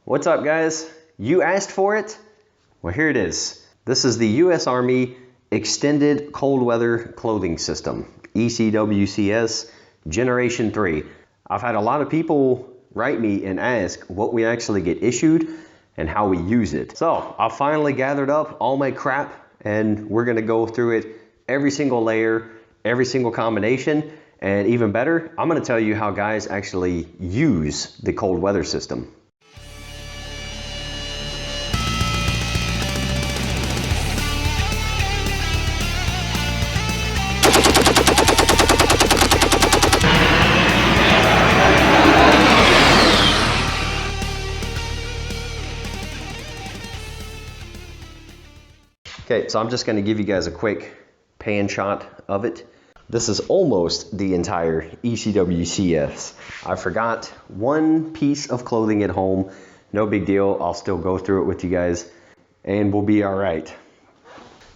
What's up, guys? You asked for it? Well, here it is. This is the U.S. Army Extended Cold Weather Clothing System, ECWCS Generation 3. I've had a lot of people write me and ask what we actually get issued and how we use it. So I finally gathered up all my crap and we're gonna go through it, every single layer, every single combination, and even better, I'm gonna tell you how guys actually use the cold weather system. Okay, so I'm just gonna give you guys a quick pan shot of it. This is almost the entire ECWCS. I forgot one piece of clothing at home. No big deal, I'll still go through it with you guys and we'll be all right.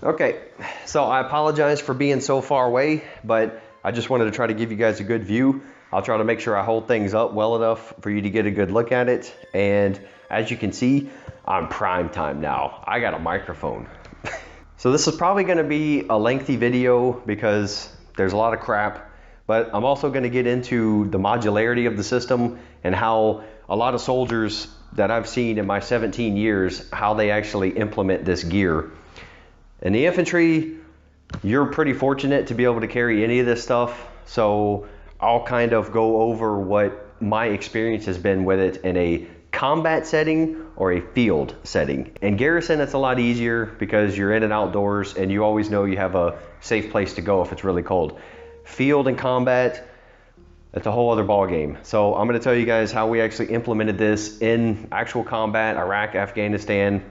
Okay, so I apologize for being so far away, but I just wanted to try to give you guys a good view. I'll try to make sure I hold things up well enough for you to get a good look at it. And as you can see, I'm prime time now. I got a microphone. So this is probably gonna be a lengthy video because there's a lot of crap, but I'm also gonna get into the modularity of the system and how a lot of soldiers that I've seen in my 17 years, how they actually implement this gear. In the infantry, you're pretty fortunate to be able to carry any of this stuff. So I'll kind of go over what my experience has been with it in a combat setting or a field setting. In garrison, it's a lot easier because you're in and outdoors and you always know you have a safe place to go if it's really cold. Field and combat, it's a whole other ball game. So I'm going to tell you guys how we actually implemented this in actual combat, Iraq, Afghanistan,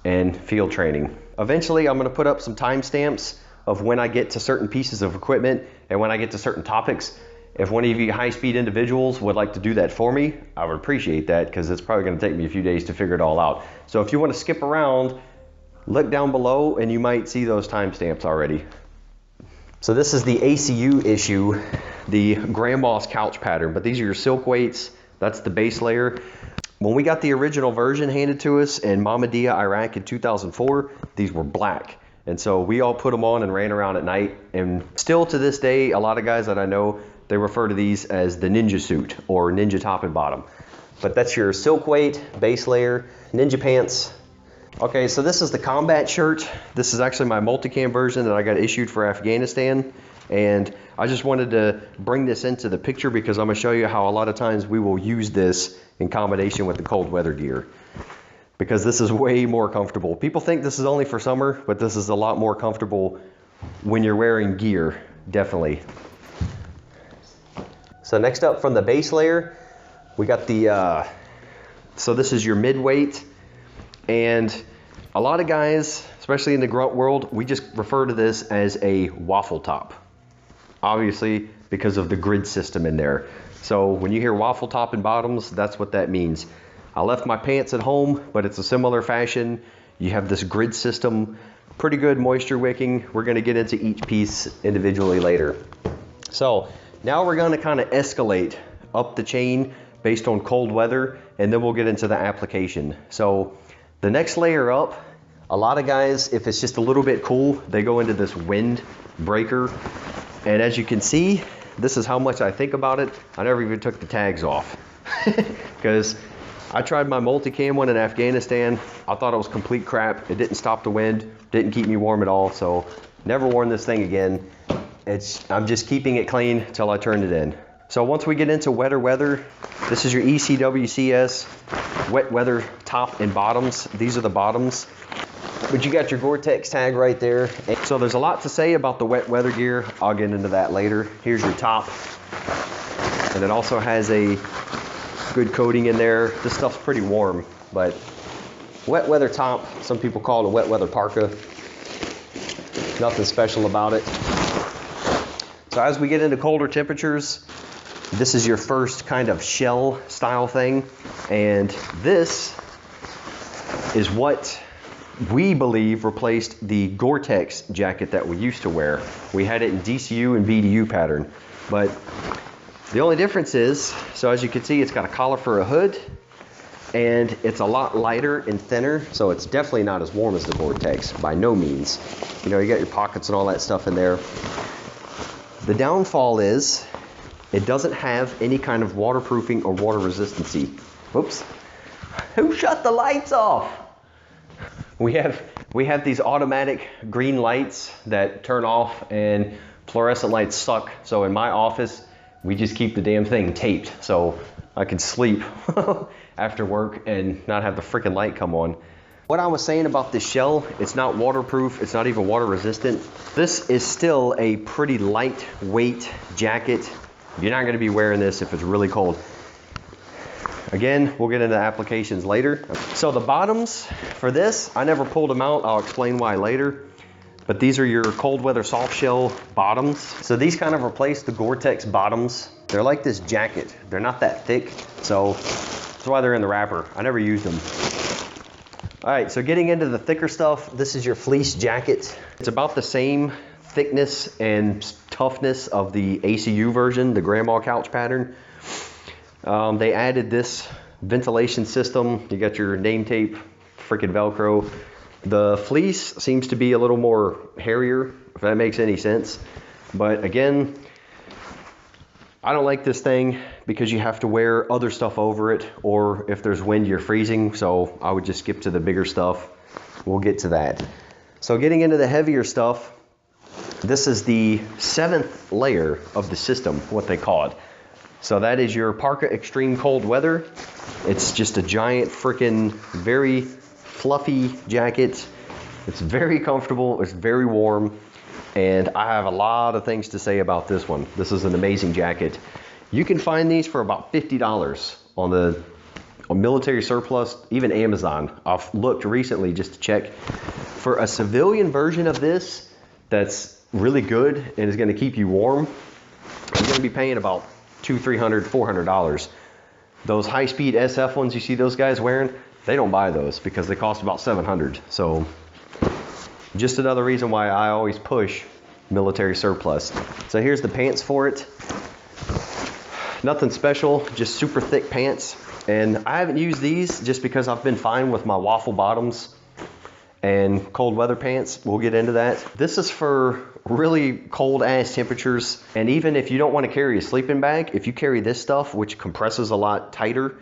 and field training. Eventually, I'm going to put up some timestamps of when I get to certain pieces of equipment and when I get to certain topics. If one of you high-speed individuals would like to do that for me, I would appreciate that because it's probably going to take me a few days to figure it all out. So if you want to skip around, look down below and you might see those timestamps already. So this is the ACU issue, the grandma's couch pattern, but these are your silk weights. That's the base layer. When we got the original version handed to us in Mahmudiyah, Iraq in 2004, these were black. And so we all put them on and ran around at night. And still to this day, a lot of guys that I know, they refer to these as the ninja suit or ninja top and bottom. But that's your silk weight, base layer, ninja pants. Okay, so this is the combat shirt. This is actually my multicam version that I got issued for Afghanistan. And I just wanted to bring this into the picture because I'm gonna show you how a lot of times we will use this in combination with the cold weather gear. Because this is way more comfortable. People think this is only for summer, but this is a lot more comfortable when you're wearing gear, definitely. So next up from the base layer, we got the, so this is your mid-weight. And a lot of guys, especially in the grunt world, we just refer to this as a waffle top. Obviously, because of the grid system in there. So when you hear waffle top and bottoms, that's what that means. I left my pants at home, but it's a similar fashion. You have this grid system, pretty good moisture wicking. We're gonna get into each piece individually later. So now we're gonna kind of escalate up the chain based on cold weather, and then we'll get into the application. So the next layer up, a lot of guys, if it's just a little bit cool, they go into this wind breaker. And as you can see, this is how much I think about it. I never even took the tags off because I tried my multicam one in Afghanistan. I thought it was complete crap. It didn't stop the wind, didn't keep me warm at all. So never worn this thing again. I'm just keeping it clean till I turn it in. So once we get into wetter weather, this is your ECWCS wet weather top and bottoms. These are the bottoms. But you got your Gore-Tex tag right there. So there's a lot to say about the wet weather gear. I'll get into that later. Here's your top. And it also has a good coating in there. This stuff's pretty warm, but wet weather top, some people call it a wet weather parka. Nothing special about it. So as we get into colder temperatures, this is your first kind of shell style thing. And this is what we believe replaced the Gore-Tex jacket that we used to wear. We had it in DCU and BDU pattern, but the only difference is, so as you can see, it's got a collar for a hood, and it's a lot lighter and thinner, so it's definitely not as warm as the Gore-Tex, by no means. You know, you got your pockets and all that stuff in there. The downfall is it doesn't have any kind of waterproofing or water resistancy. Whoops. Who shut the lights off? We have these automatic green lights that turn off, and fluorescent lights suck. So in my office, we just keep the damn thing taped so I can sleep after work and not have the freaking light come on. What I was saying about this shell, it's not waterproof, it's not even water resistant. This is still a pretty lightweight jacket. You're not gonna be wearing this if it's really cold. Again, we'll get into applications later. So the bottoms for this, I never pulled them out. I'll explain why later. But these are your cold weather soft shell bottoms. So these kind of replace the Gore-Tex bottoms. They're like this jacket. They're not that thick, so that's why they're in the wrapper. I never used them. All right, so getting into the thicker stuff, this is your fleece jacket. It's about the same thickness and toughness of the ACU version, the grandma couch pattern. They added this ventilation system. You got your name tape, freaking Velcro. The fleece seems to be a little more hairier, if that makes any sense. But again, I don't like this thing because you have to wear other stuff over it, or if there's wind, you're freezing. So I would just skip to the bigger stuff. We'll get to that. So getting into the heavier stuff, this is the 7th layer of the system, what they call it. So that is your Parka Extreme Cold Weather. It's just a giant freaking very fluffy jacket. It's very comfortable, it's very warm, and I have a lot of things to say about this one. This is an amazing jacket. You can find these for about $50 on military surplus, even Amazon. I've looked recently just to check. For a civilian version of this that's really good and is gonna keep you warm, you're gonna be paying about $200, $300, $400. Those high-speed SF ones you see those guys wearing, they don't buy those because they cost about $700. So just another reason why I always push military surplus. So here's the pants for it. Nothing special, just super thick pants. And I haven't used these just because I've been fine with my waffle bottoms and cold weather pants. We'll get into that. This is for really cold ass temperatures. And even if you don't want to carry a sleeping bag, if you carry this stuff, which compresses a lot tighter,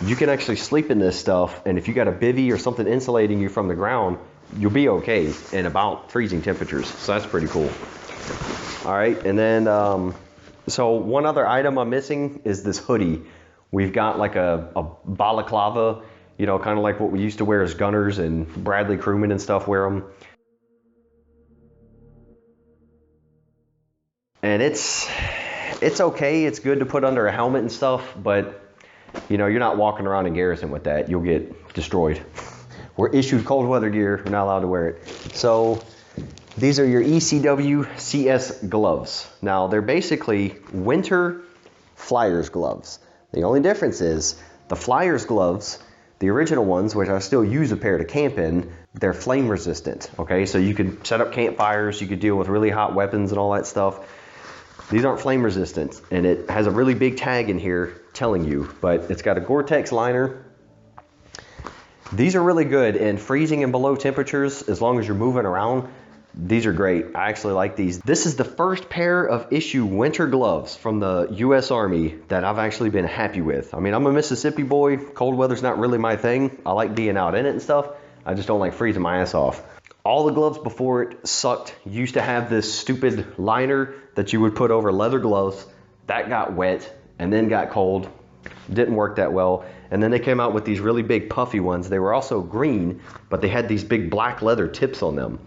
you can actually sleep in this stuff. And if you got a bivvy or something insulating you from the ground, you'll be okay in about freezing temperatures. So that's pretty cool. All right, and then, so one other item I'm missing is this hoodie. We've got like a balaclava, you know, kind of like what we used to wear as gunners, and Bradley crewmen and stuff wear them. And it's okay, it's good to put under a helmet and stuff, but you know, you're not walking around in garrison with that. You'll get destroyed. We're issued cold weather gear, we're not allowed to wear it. So these are your ECWCS gloves. Now they're basically winter flyers gloves. The only difference is the flyers gloves, the original ones, which I still use a pair to camp in, they're flame resistant, okay? So you could set up campfires, you could deal with really hot weapons and all that stuff. These aren't flame resistant, and it has a really big tag in here telling you, but it's got a Gore-Tex liner. These are really good in freezing and below temperatures. As long as you're moving around, these are great. I actually like these. This is the first pair of issue winter gloves from the US Army that I've actually been happy with. I mean, I'm a Mississippi boy. Cold weather's not really my thing. I like being out in it and stuff. I just don't like freezing my ass off. All the gloves before it sucked. Used to have this stupid liner that you would put over leather gloves. That got wet and then got cold. Didn't work that well. And then they came out with these really big puffy ones. They were also green, but they had these big black leather tips on them.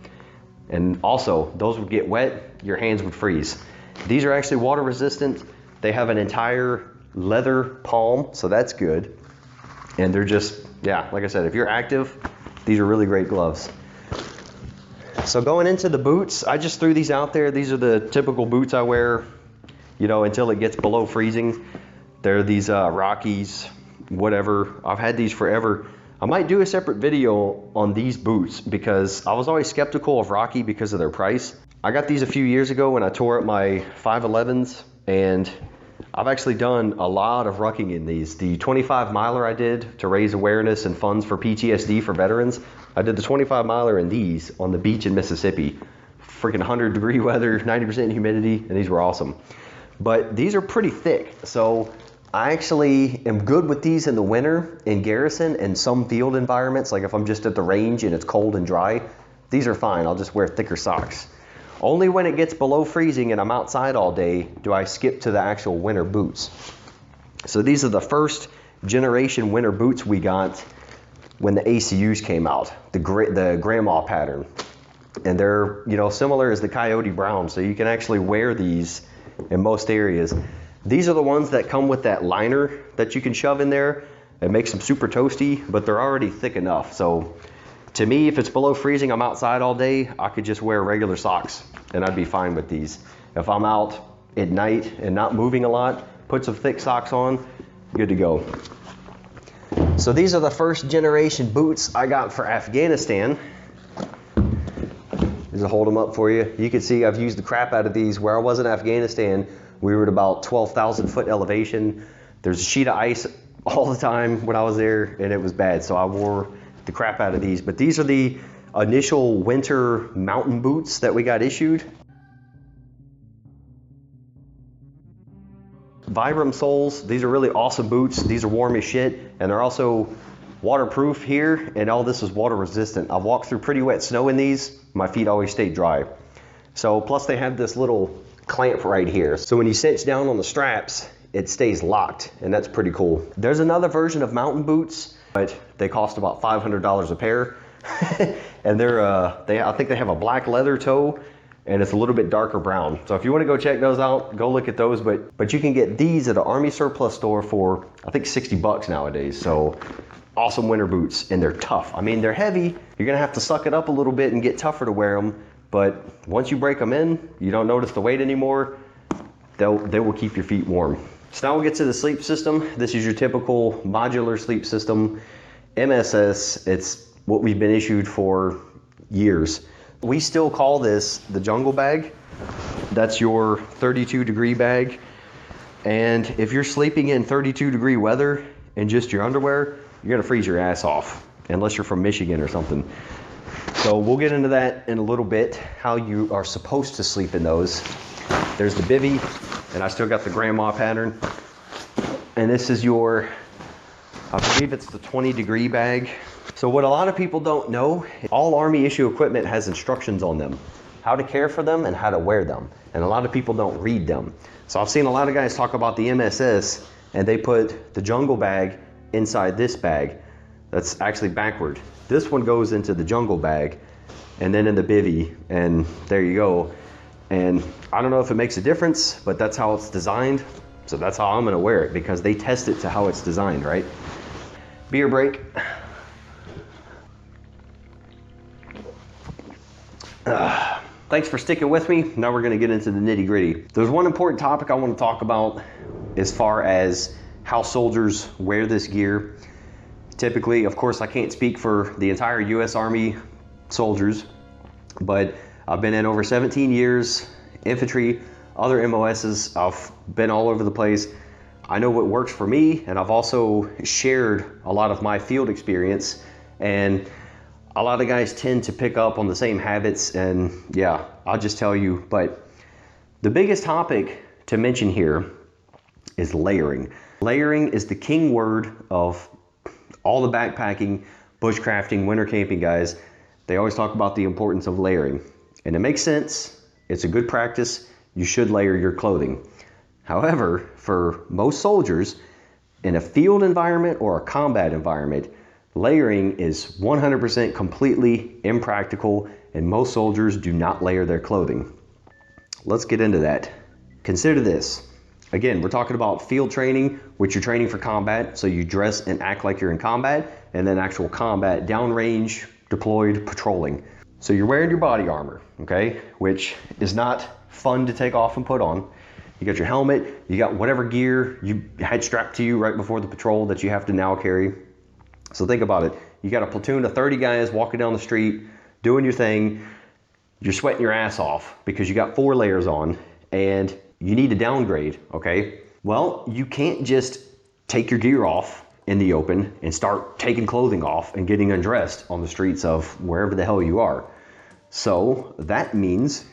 And also, those would get wet, your hands would freeze. These are actually water resistant. They have an entire leather palm, so that's good. And they're just, yeah, like I said, if you're active, these are really great gloves. So going into the boots, I just threw these out there. These are the typical boots I wear, you know, until it gets below freezing. They're these Rockies, whatever. I've had these forever. I might do a separate video on these boots because I was always skeptical of Rocky because of their price. I got these a few years ago when I tore up my 511s, and I've actually done a lot of rucking in these. The 25 miler I did to raise awareness and funds for PTSD for veterans. I did the 25 miler in these on the beach in Mississippi. Freaking 100-degree weather, 90% humidity, and these were awesome. But these are pretty thick, so I actually am good with these in the winter in garrison and some field environments. Like if I'm just at the range and it's cold and dry, these are fine. I'll just wear thicker socks. Only when it gets below freezing and I'm outside all day do I skip to the actual winter boots. So these are the first generation winter boots we got when the ACUs came out, the grandma pattern. And they're, you know, similar as the Coyote Brown, so you can actually wear these in most areas. These are the ones that come with that liner that you can shove in there. It makes them super toasty, but they're already thick enough. So to me, if it's below freezing, I'm outside all day, I could just wear regular socks and I'd be fine with these. If I'm out at night and not moving a lot, put some thick socks on, good to go. So these are the first generation boots I got for Afghanistan. Just hold them up for you. You can see I've used the crap out of these. Where I was in Afghanistan, we were at about 12,000 foot elevation. There's a sheet of ice all the time when I was there, and it was bad. So I wore the crap out of these. But these are the initial winter mountain boots that we got issued. Vibram soles. These are really awesome boots. These are warm as shit, and they're also waterproof here, and all this is water resistant. I've walked through pretty wet snow in these. My feet always stay dry. So plus they have this little clamp right here. So when you cinch down on the straps, it stays locked, and that's pretty cool. There's another version of mountain boots, but they cost about $500 a pair. And I think they have a black leather toe, and it's a little bit darker brown. So if you want to go check those out, go look at those. But you can get these at an Army surplus store for I think 60 bucks nowadays. So awesome winter boots, and they're tough. I mean, they're heavy. You're gonna have to suck it up a little bit and get tougher to wear them. But once you break them in, you don't notice the weight anymore. They will keep your feet warm. So now we'll get to the sleep system. This is your typical modular sleep system. MSS, it's what we've been issued for years. We still call this the jungle bag. That's your 32-degree bag. And if you're sleeping in 32-degree weather in just your underwear, you're gonna freeze your ass off, unless you're from Michigan or something. So we'll get into that in a little bit, how you are supposed to sleep in those. There's the bivy, and I still got the grandma pattern. And this is your, I believe it's the 20-degree bag. So what a lot of people don't know, all Army issue equipment has instructions on them, how to care for them and how to wear them. And a lot of people don't read them. So I've seen a lot of guys talk about the MSS, and they put the jungle bag inside this bag. That's actually backward. This one goes into the jungle bag and then in the bivy, and there you go. And I don't know if it makes a difference, but that's how it's designed. So that's how I'm gonna wear it, because they test it to how it's designed, right? Beer break. Thanks for sticking with me. Now we're gonna get into the nitty gritty. There's one important topic I wanna talk about as far as how soldiers wear this gear. Typically, of course, I can't speak for the entire US Army soldiers, but I've been in over 17 years, infantry, other MOSs, I've been all over the place. I know what works for me, and I've also shared a lot of my field experience, and a lot of guys tend to pick up on the same habits, and yeah, I'll just tell you. But the biggest topic to mention here is layering. Layering is the king word of all the backpacking, bushcrafting, winter camping guys. They always talk about the importance of layering. And it makes sense. It's a good practice. You should layer your clothing. However, for most soldiers, in a field environment or a combat environment, layering is 100% completely impractical, and most soldiers do not layer their clothing. Let's get into that. Consider this. Again, we're talking about field training, which you're training for combat, so you dress and act like you're in combat, and then actual combat, downrange, deployed, patrolling. So you're wearing your body armor, okay, which is not fun to take off and put on. You got your helmet, you got whatever gear you had strapped to you right before the patrol that you have to now carry. So think about it. You got a platoon of 30 guys walking down the street, doing your thing. You're sweating your ass off because you got 4 layers on, and you need to downgrade, okay? Well, you can't just take your gear off in the open and start taking clothing off and getting undressed on the streets of wherever the hell you are. So that means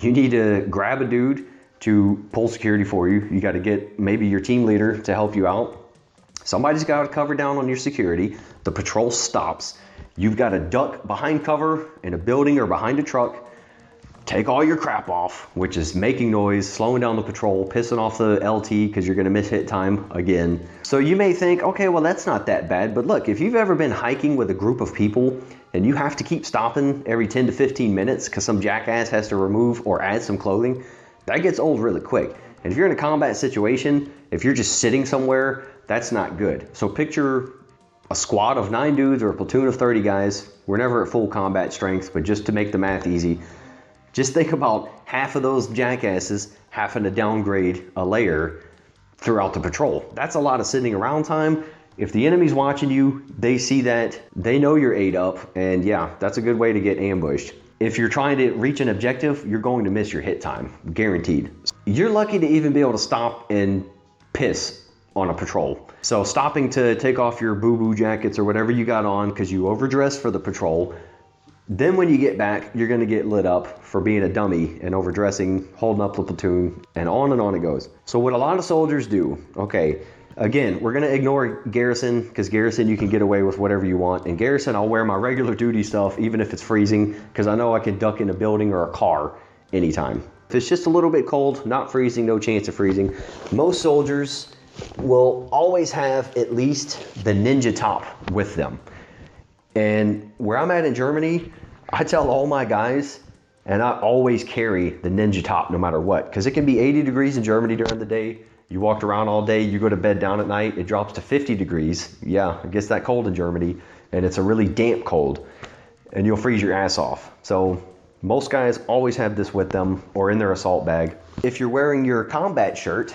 you need to grab a dude to pull security for you. You got to get maybe your team leader to help you out. Somebody's got to cover down on your security. The patrol stops. You've got to duck behind cover in a building or behind a truck. Take all your crap off, which is making noise, slowing down the patrol, pissing off the LT because you're going to miss hit time again. So you may think, okay, well, that's not that bad. But look, if you've ever been hiking with a group of people and you have to keep stopping every 10 to 15 minutes because some jackass has to remove or add some clothing, that gets old really quick. And if you're in a combat situation, if you're just sitting somewhere, that's not good. So picture a squad of 9 dudes or a platoon of 30 guys. We're never at full combat strength, but just to make the math easy, just think about half of those jackasses having to downgrade a layer throughout the patrol. That's a lot of sitting around time. If the enemy's watching you, they see that, they know you're 8 up, and yeah, that's a good way to get ambushed. If you're trying to reach an objective, you're going to miss your hit time, guaranteed. You're lucky to even be able to stop and piss on a patrol. So stopping to take off your boo-boo jackets or whatever you got on because you overdressed for the patrol. Then when you get back, you're gonna get lit up for being a dummy and overdressing, holding up the platoon, and on it goes. So what a lot of soldiers do, okay, again, we're gonna ignore garrison, because garrison you can get away with whatever you want. In garrison, I'll wear my regular duty stuff even if it's freezing, because I know I can duck in a building or a car anytime. If it's just a little bit cold, not freezing, no chance of freezing, most soldiers will always have at least the ninja top with them. And where I'm at in Germany, I tell all my guys, and I always carry the ninja top no matter what, because it can be 80 degrees in Germany during the day. You walked around all day, you go to bed down at night, it drops to 50 degrees. Yeah, it gets that cold in Germany, and it's a really damp cold, and you'll freeze your ass off. So most guys always have this with them or in their assault bag. If you're wearing your combat shirt,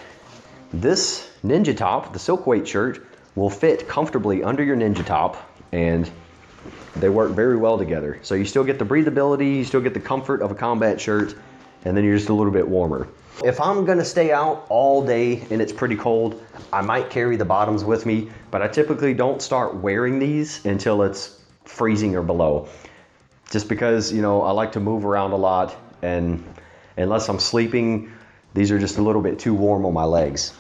this ninja top, the silk weight shirt, will fit comfortably under your ninja top, and they work very well together. So you still get the breathability, you still get the comfort of a combat shirt, and then you're just a little bit warmer. If I'm gonna stay out all day and it's pretty cold, I might carry the bottoms with me, but I typically don't start wearing these until it's freezing or below. Just because, you know, I like to move around a lot, and unless I'm sleeping, these are just a little bit too warm on my legs.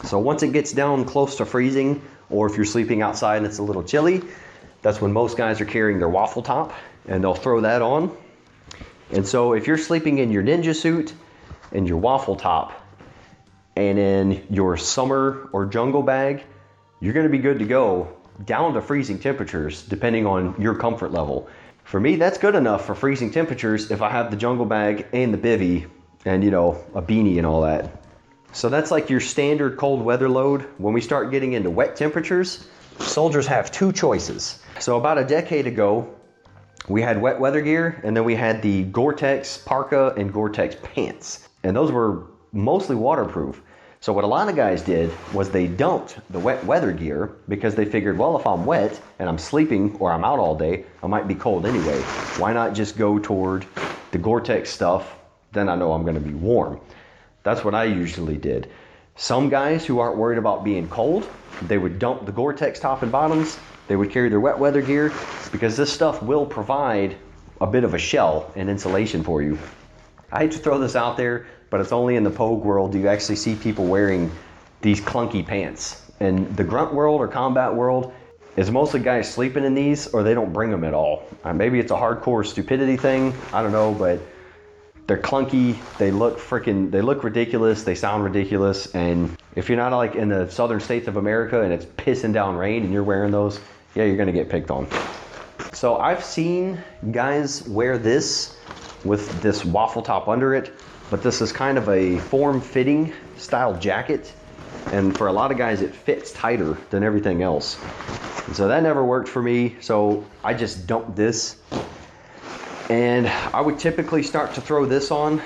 So once it gets down close to freezing, or if you're sleeping outside and it's a little chilly, that's when most guys are carrying their waffle top, and they'll throw that on. And so if you're sleeping in your ninja suit and your waffle top and in your summer or jungle bag, you're gonna be good to go down to freezing temperatures depending on your comfort level. For me, that's good enough for freezing temperatures if I have the jungle bag and the bivvy and, you know, a beanie and all that. So that's like your standard cold weather load. When we start getting into wet temperatures, soldiers have 2 choices. So about a decade ago, we had wet weather gear, and then we had the Gore-Tex parka and Gore-Tex pants. And those were mostly waterproof. So what a lot of guys did was they dumped the wet weather gear because they figured, well, if I'm wet and I'm sleeping or I'm out all day, I might be cold anyway. Why not just go toward the Gore-Tex stuff? Then I know I'm gonna be warm. That's what I usually did. Some guys who aren't worried about being cold, they would dump the Gore-Tex top and bottoms. They would carry their wet weather gear because this stuff will provide a bit of a shell and insulation for you. I hate to throw this out there, but it's only in the Pogue world do you actually see people wearing these clunky pants. In the grunt world or combat world, it's mostly guys sleeping in these, or they don't bring them at all. Maybe it's a hardcore stupidity thing, I don't know, but they're clunky, they look ridiculous, they sound ridiculous, and if you're not like in the southern states of America and it's pissing down rain and you're wearing those, yeah, you're gonna get picked on. So I've seen guys wear this with this waffle top under it, but this is kind of a form-fitting style jacket, and for a lot of guys it fits tighter than everything else. And so that never worked for me, so I just dumped this. And I would typically start to throw this on,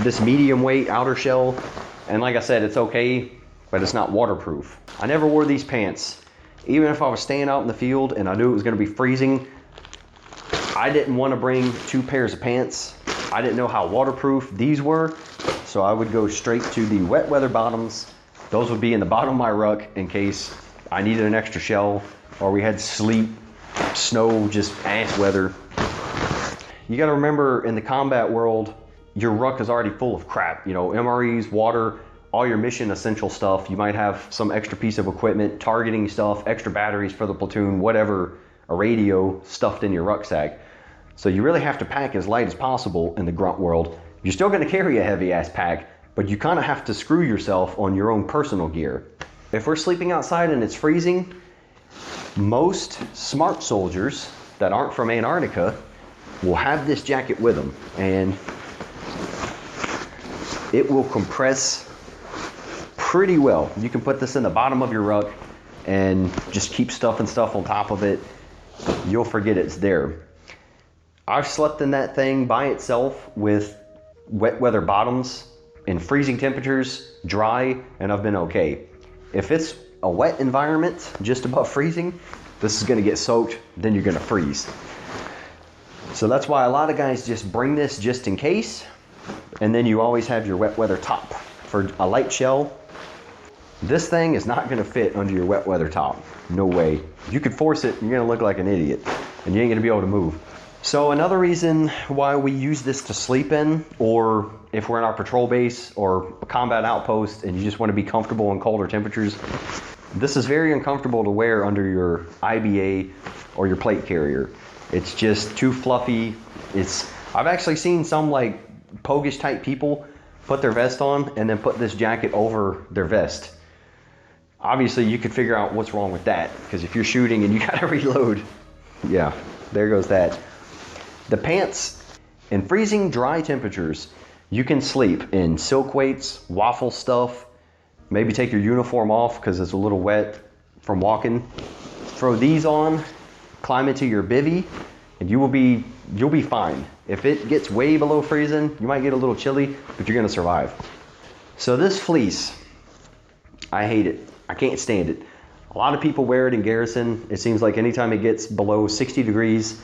this medium weight outer shell. And like I said, it's okay, but it's not waterproof. I never wore these pants. Even if I was staying out in the field and I knew it was gonna be freezing, I didn't wanna bring 2 pairs of pants. I didn't know how waterproof these were. So I would go straight to the wet weather bottoms. Those would be in the bottom of my ruck in case I needed an extra shell or we had sleet, snow, just ass weather. You got to remember, in the combat world, your ruck is already full of crap. You know, MREs, water, all your mission essential stuff. You might have some extra piece of equipment, targeting stuff, extra batteries for the platoon, whatever, a radio stuffed in your rucksack. So you really have to pack as light as possible in the grunt world. You're still going to carry a heavy ass pack, but you kind of have to screw yourself on your own personal gear. If we're sleeping outside and it's freezing, most smart soldiers that aren't from Antarctica will have this jacket with them, and it will compress pretty well. You can put this in the bottom of your ruck and just keep stuffing stuff on top of it. You'll forget it's there. I've slept in that thing by itself with wet weather bottoms in freezing temperatures, dry, and I've been okay. If it's a wet environment, just above freezing, this is gonna get soaked, then you're gonna freeze. So that's why a lot of guys just bring this just in case, and then you always have your wet weather top for a light shell. This thing is not gonna fit under your wet weather top, no way. You could force it, you're gonna look like an idiot, and you ain't gonna be able to move. So another reason why we use this to sleep in, or if we're in our patrol base or a combat outpost and you just want to be comfortable in colder temperatures, this is very uncomfortable to wear under your IBA or your plate carrier. It's just too fluffy. I've actually seen some like pogish type people put their vest on and then put this jacket over their vest. Obviously you could figure out what's wrong with that, because if you're shooting and you gotta reload, yeah, there goes that. The pants, in freezing dry temperatures, you can sleep in silk weights, waffle stuff, maybe take your uniform off because it's a little wet from walking. Throw these on, climb into your bivvy, and you'll be fine. If it gets way below freezing, you might get a little chilly, but you're gonna survive. So this fleece, I hate it. I can't stand it. A lot of people wear it in garrison. It seems like anytime it gets below 60 degrees,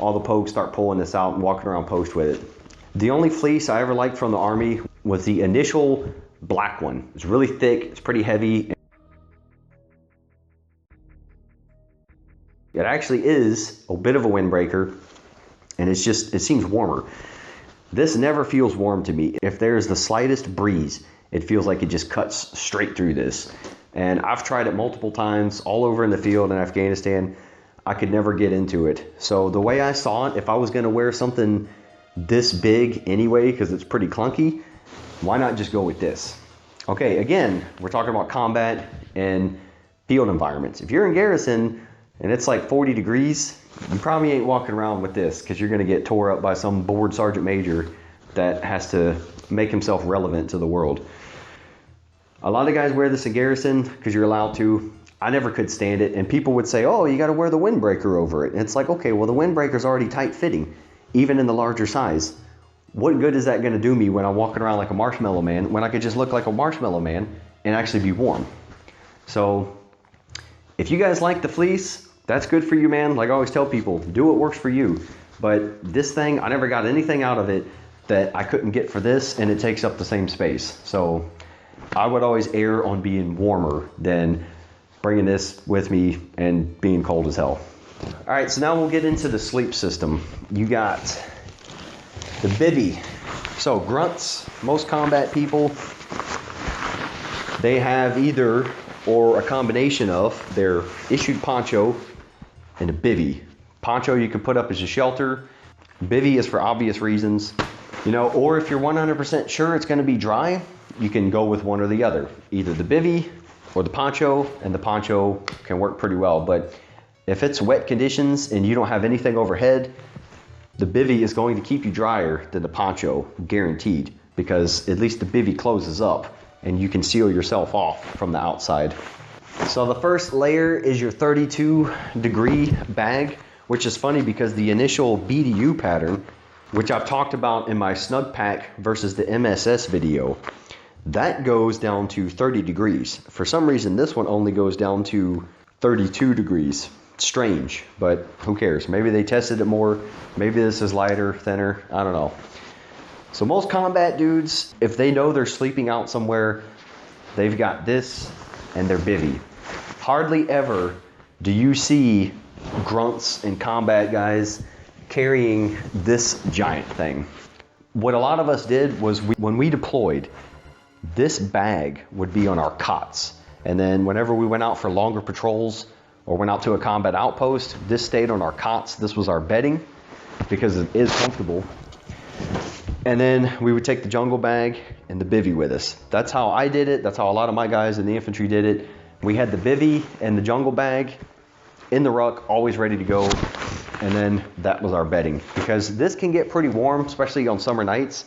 all the pogues start pulling this out and walking around post with it. The only fleece I ever liked from the Army was the initial black one. It's really thick, it's pretty heavy. It actually is a bit of a windbreaker, and it seems warmer. This never feels warm to me. If there's the slightest breeze, it feels like it just cuts straight through this. And I've tried it multiple times all over in the field in Afghanistan. I could never get into it. So the way I saw it, if I was gonna wear something this big anyway, because it's pretty clunky, why not just go with this? Okay, again, we're talking about combat and field environments. If you're in garrison and it's like 40 degrees, you probably ain't walking around with this, because you're gonna get tore up by some bored sergeant major that has to make himself relevant to the world. A lot of guys wear this in garrison because you're allowed to. I never could stand it, and people would say, oh, you got to wear the windbreaker over it. And it's like, okay, well, the windbreaker's already tight fitting, even in the larger size. What good is that going to do me when I'm walking around like a marshmallow man, when I could just look like a marshmallow man and actually be warm? So if you guys like the fleece, that's good for you, man. Like I always tell people, do what works for you. But this thing, I never got anything out of it that I couldn't get for this, and it takes up the same space. So I would always err on being warmer than bringing this with me and being cold as hell. All right, so now we'll get into the sleep system. You got the bivvy. So grunts, most combat people, they have either or a combination of their issued poncho and a bivvy. Poncho you can put up as a shelter. Bivvy is for obvious reasons, you know, or if you're 100% sure it's gonna be dry, you can go with one or the other, either the bivvy or the poncho, and the poncho can work pretty well. But if it's wet conditions and you don't have anything overhead, the bivvy is going to keep you drier than the poncho, guaranteed, because at least the bivvy closes up and you can seal yourself off from the outside. So the first layer is your 32-degree bag, which is funny because the initial BDU pattern, which I've talked about in my snug pack versus the MSS video, that goes down to 30 degrees. For some reason, this one only goes down to 32 degrees. Strange, but who cares? Maybe they tested it more. Maybe this is lighter, thinner, I don't know. So most combat dudes, if they know they're sleeping out somewhere, they've got this and their bivvy. Hardly ever do you see grunts and combat guys carrying this giant thing. What a lot of us did was when we deployed, this bag would be on our cots. And then whenever we went out for longer patrols or went out to a combat outpost, this stayed on our cots. This was our bedding because it is comfortable. And then we would take the jungle bag and the bivvy with us. That's how I did it. That's how a lot of my guys in the infantry did it. We had the bivvy and the jungle bag in the ruck, always ready to go. And then that was our bedding, because this can get pretty warm, especially on summer nights.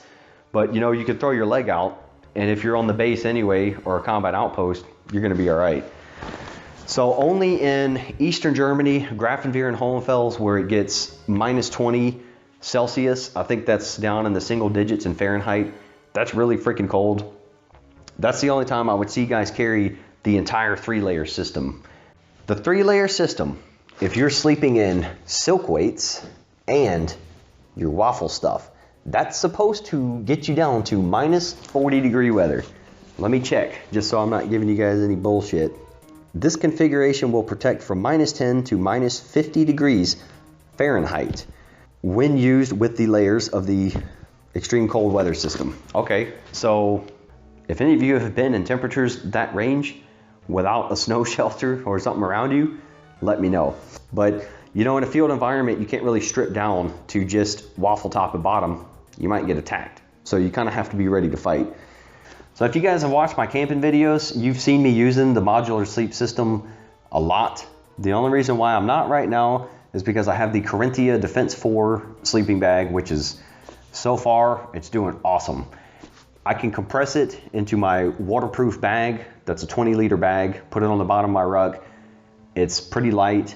But you know, you could throw your leg out, and if you're on the base anyway or a combat outpost, you're gonna be all right. So only in Eastern Germany, Grafenwehr and Hohenfels, where it gets minus 20 Celsius, I think that's down in the single digits in Fahrenheit. That's really freaking cold. That's the only time I would see guys carry the entire 3-layer system. The 3-layer system, if you're sleeping in silk weights and your waffle stuff, that's supposed to get you down to minus 40 degree weather. Let me check, just so I'm not giving you guys any bullshit. This configuration will protect from minus 10 to minus 50 degrees Fahrenheit when used with the layers of the extreme cold weather system. Okay, so if any of you have been in temperatures that range without a snow shelter or something around you, let me know. But you know, in a field environment, you can't really strip down to just waffle top and bottom. You might get attacked. So you kind of have to be ready to fight. So if you guys have watched my camping videos, you've seen me using the modular sleep system a lot. The only reason why I'm not right now is because I have the Corinthia Defense 4 sleeping bag, which is, so far, it's doing awesome. I can compress it into my waterproof bag. That's a 20-liter bag, put it on the bottom of my ruck. It's pretty light,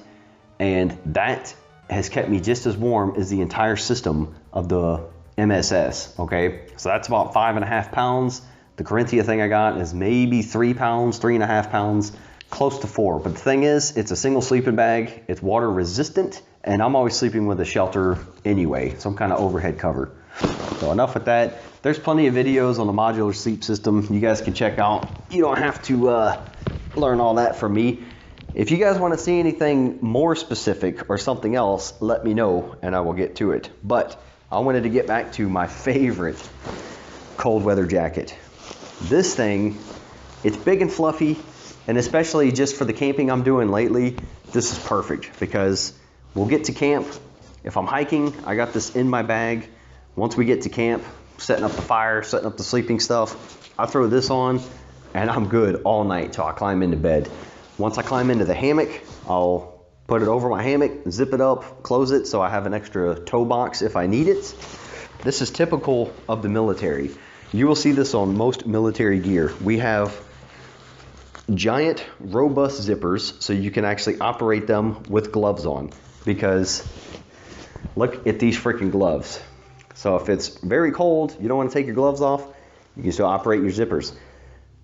and that has kept me just as warm as the entire system of the MSS, okay? So that's about 5.5 pounds. The Corinthia thing I got is maybe 3 pounds, 3.5 pounds, close to 4. But the thing is, it's a single sleeping bag, it's water resistant, and I'm always sleeping with a shelter anyway, some kind of overhead cover. So enough with that. There's plenty of videos on the modular sleep system you guys can check out. You don't have to learn all that from me. If you guys want to see anything more specific or something else, let me know and I will get to it. But I wanted to get back to my favorite cold weather jacket. This thing, it's big and fluffy, and especially just for the camping I'm doing lately, this is perfect because we'll get to camp. If I'm hiking, I got this in my bag. Once we get to camp, setting up the fire, setting up the sleeping stuff, I throw this on and I'm good all night till I climb into bed. Once I climb into the hammock, I'll put it over my hammock, zip it up, close it so I have an extra toe box if I need it. This is typical of the military. You will see this on most military gear. We have giant, robust zippers so you can actually operate them with gloves on, because look at these freaking gloves. So if it's very cold, you don't want to take your gloves off, you can still operate your zippers.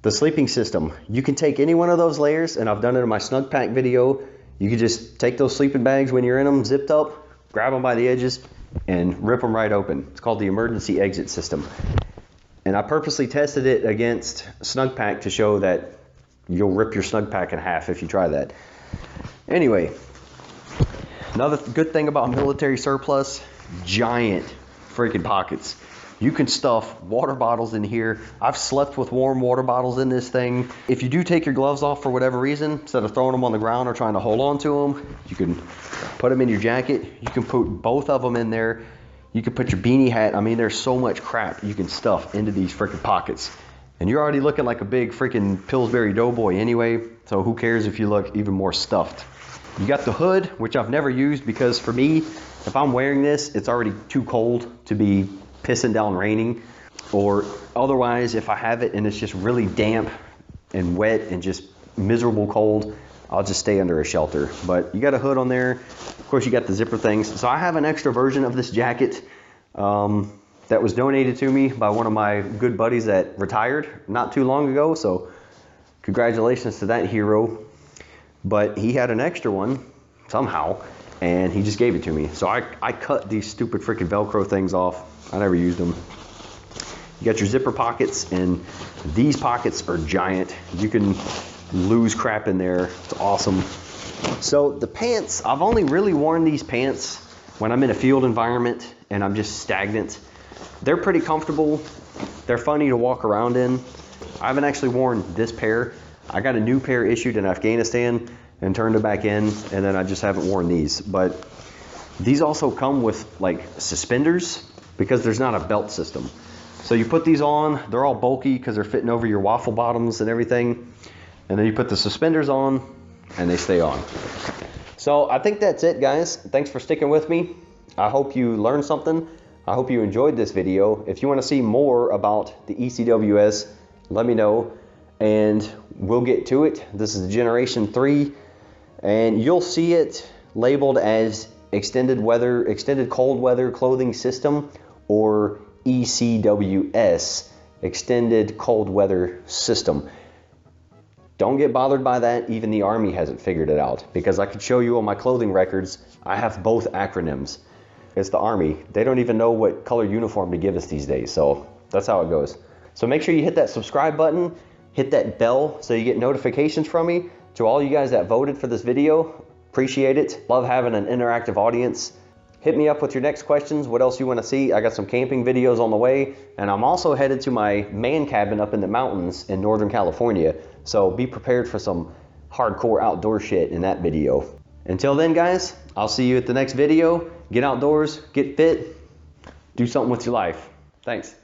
The sleeping system, you can take any one of those layers, and I've done it in my snug pack video. You can just take those sleeping bags when you're in them, zipped up, grab them by the edges, and rip them right open. It's called the emergency exit system. And I purposely tested it against snug pack to show that you'll rip your snug pack in half if you try that. Anyway, another good thing about military surplus, giant freaking pockets. You can stuff water bottles in here. I've slept with warm water bottles in this thing. If you do take your gloves off for whatever reason, instead of throwing them on the ground or trying to hold on to them, you can put them in your jacket. You can put both of them in there. You can put your beanie hat. I mean, there's so much crap you can stuff into these freaking pockets. And you're already looking like a big freaking Pillsbury Doughboy anyway, so who cares if you look even more stuffed. You got the hood, which I've never used because for me, if I'm wearing this, it's already too cold to be pissing down raining. Or otherwise, if I have it and it's just really damp and wet and just miserable cold, I'll just stay under a shelter. But you got a hood on there. Of course, you got the zipper things. So I have an extra version of this jacket that was donated to me by one of my good buddies that retired not too long ago. So congratulations to that hero. But he had an extra one somehow, and he just gave it to me. So I cut these stupid freaking Velcro things off. I never used them. You got your zipper pockets, and these pockets are giant. You can lose crap in there. It's awesome. So the pants, I've only really worn these pants when I'm in a field environment and I'm just stagnant. They're pretty comfortable. They're funny to walk around in. I haven't actually worn this pair. I got a new pair issued in Afghanistan and turned it back in, and then I just haven't worn these. But these also come with like suspenders because there's not a belt system. So you put these on, they're all bulky because they're fitting over your waffle bottoms and everything. And then you put the suspenders on and they stay on. So I think that's it, guys. Thanks for sticking with me. I hope you learned something. I hope you enjoyed this video. If you want to see more about the ECWS, let me know and we'll get to it. This is Generation 3 and you'll see it labeled as extended cold weather clothing system, or ECWS, extended cold weather system. Don't get bothered by that. Even the Army hasn't figured it out, because I could show you on my clothing records, I have both acronyms. It's the Army. They don't even know what color uniform to give us these days, so that's how it goes. So make sure you hit that subscribe button, hit that bell so you get notifications from me. To all you guys that voted for this video, appreciate it. Love having an interactive audience. Hit me up with your next questions, what else you want to see. I got some camping videos on the way, and I'm also headed to my man cabin up in the mountains in Northern California, so be prepared for some hardcore outdoor shit in that video. Until then, guys, I'll see you at the next video. Get outdoors, get fit, do something with your life. Thanks.